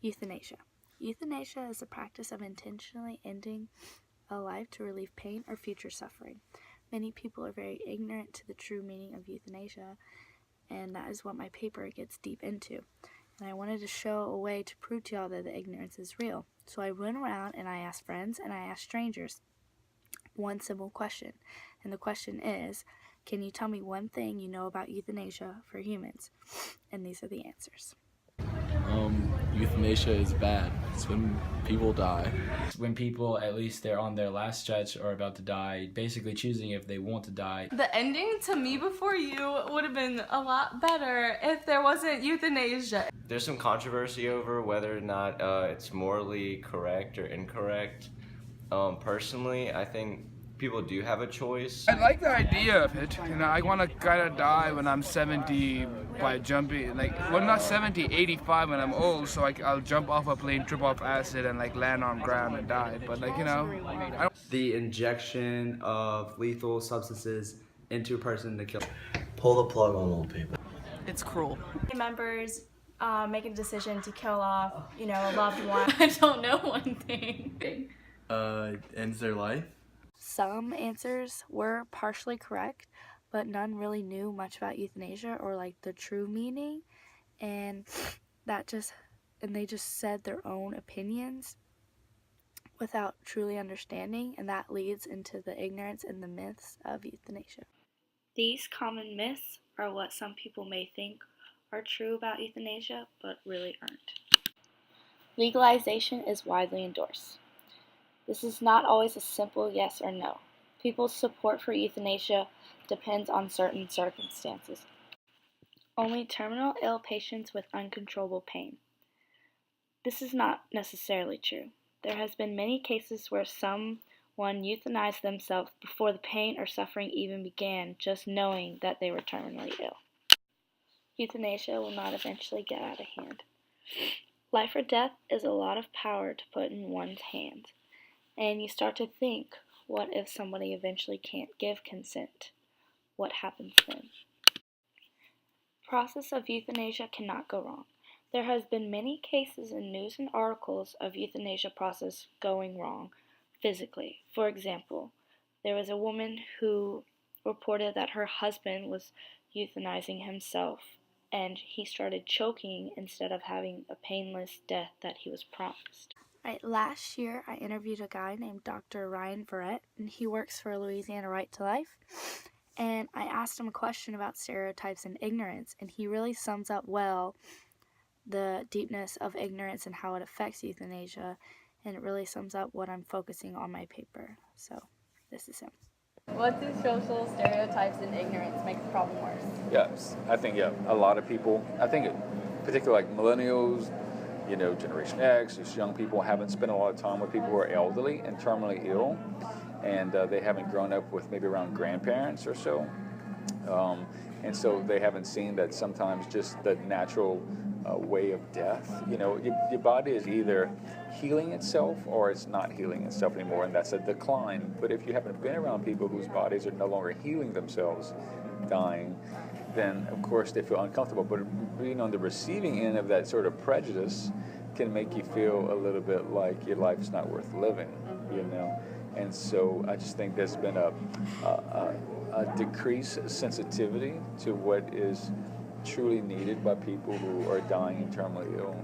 Euthanasia. Euthanasia is the practice of intentionally ending a life to relieve pain or future suffering. Many people are very ignorant to the true meaning of euthanasia, and that is what my paper gets deep into. And I wanted to show a way to prove to y'all that the ignorance is real. So I went around and I asked friends and I asked strangers one simple question. And the question is, can you tell me one thing you know about euthanasia for humans? And these are the answers. Euthanasia is bad. It's when people die. When people, at least they're on their last stretch or about to die, basically choosing if they want to die. The ending to Me Before You would have been a lot better if there wasn't euthanasia. There's some controversy over whether or not it's morally correct or incorrect. Personally, I think people do have a choice. I like the idea of it, and I want to kind of die when I'm 70 by jumping, not 70, 85 when I'm old, so I'll jump off a plane, trip off acid, and land on ground and die. But the injection of lethal substances into a person to kill. Pull the plug on old people. It's cruel. Members make a decision to kill off, a loved one. I don't know one thing. Ends their life. Some answers were partially correct, but none really knew much about euthanasia or the true meaning, and they just said their own opinions without truly understanding, and that leads into the ignorance and the myths of euthanasia. These common myths are what some people may think are true about euthanasia, but really aren't. Legalization is widely endorsed. This is not always a simple yes or no. People's support for euthanasia depends on certain circumstances. Only terminal ill patients with uncontrollable pain. This is not necessarily true. There has been many cases where someone euthanized themselves before the pain or suffering even began, just knowing that they were terminally ill. Euthanasia will not eventually get out of hand. Life or death is a lot of power to put in one's hands. And you start to think, what if somebody eventually can't give consent? What happens then? Process of euthanasia cannot go wrong. There has been many cases in news and articles of euthanasia process going wrong physically. For example, there was a woman who reported that her husband was euthanizing himself and he started choking instead of having a painless death that he was promised. Last year, I interviewed a guy named Dr. Ryan Verrett, and he works for Louisiana Right to Life. And I asked him a question about stereotypes and ignorance, and he really sums up well the deepness of ignorance and how it affects euthanasia, and it really sums up what I'm focusing on my paper. So, this is him. What do social stereotypes and ignorance make the problem worse? Yes, I think, a lot of people, particularly millennials, Generation X, these young people haven't spent a lot of time with people who are elderly and terminally ill, and they haven't grown up with maybe around grandparents or so. And so they haven't seen that sometimes just the natural way of death. Your body is either healing itself or it's not healing itself anymore, and that's a decline. But if you haven't been around people whose bodies are no longer healing themselves, dying, then of course they feel uncomfortable. But being on the receiving end of that sort of prejudice can make you feel a little bit like your life's not worth living, And so I just think there's been a decreased sensitivity to what is truly needed by people who are dying and terminally ill.